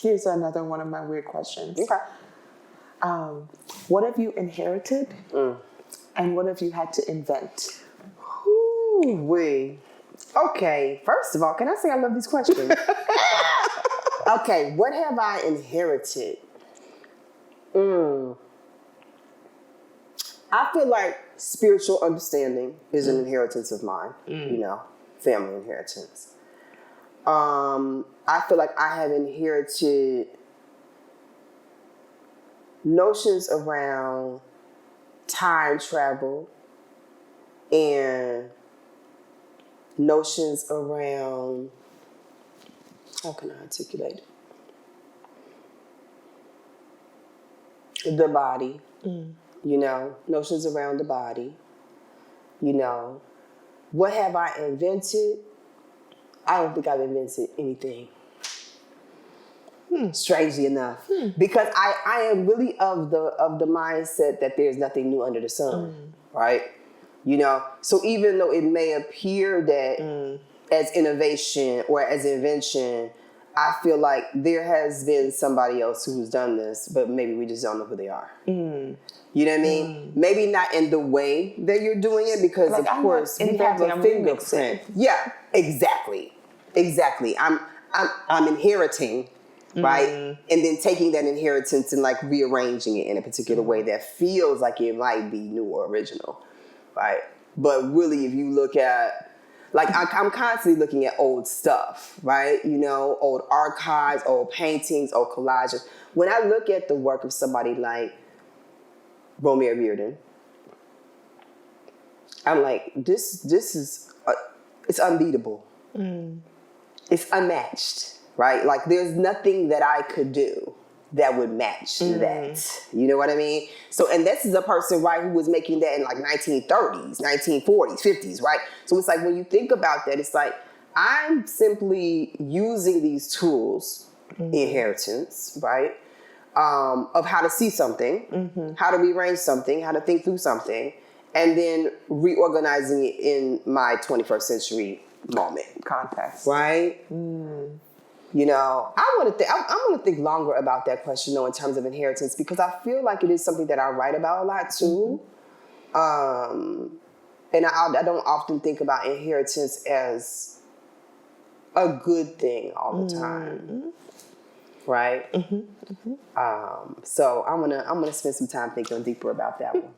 Here's another one of my weird questions. Okay. What have you inherited? And what have you had to invent? Ooh-wee. Okay, first of all, can I say I love these questions? Okay, what have I inherited? I feel like spiritual understanding is an inheritance of mine, you know, family inheritance. I feel like I have inherited notions around time travel and notions around, how can I articulate it? The body, you know, notions around the body, you know. What have I invented? I don't think I've invented anything. Strangely enough, because I am really of the mindset that there's nothing new under the sun, right? You know, so even though it may appear that as innovation or as invention, I feel like there has been somebody else who's done this, but maybe we just don't know who they are. You know what I mean? Maybe not in the way that you're doing it, because like, of course we have a fingerprint. Yeah, exactly. I'm inheriting. Right? And then taking that inheritance and like rearranging it in a particular way that feels like it might be new or original, right? But really, if you look at, like, I'm constantly looking at old stuff, right? You know, old archives, old paintings, old collages. When I look at the work of somebody like Romare Bearden, I'm like, this is, it's unbeatable. It's unmatched. Right? Like, there's nothing that I could do that would match that. You know what I mean? So, and this is a person, right, who was making that in like 1930s, 1940s, 50s, right? So it's like, when you think about that, it's like, I'm simply using these tools, inheritance, right? Of how to see something, how to rearrange something, how to think through something, and then reorganizing it in my 21st century moment. Context. Right? You know, I want to think longer about that question, though, in terms of inheritance, because I feel like it is something that I write about a lot too. And I don't often think about inheritance as a good thing all the time, right? So I'm gonna spend some time thinking deeper about that one.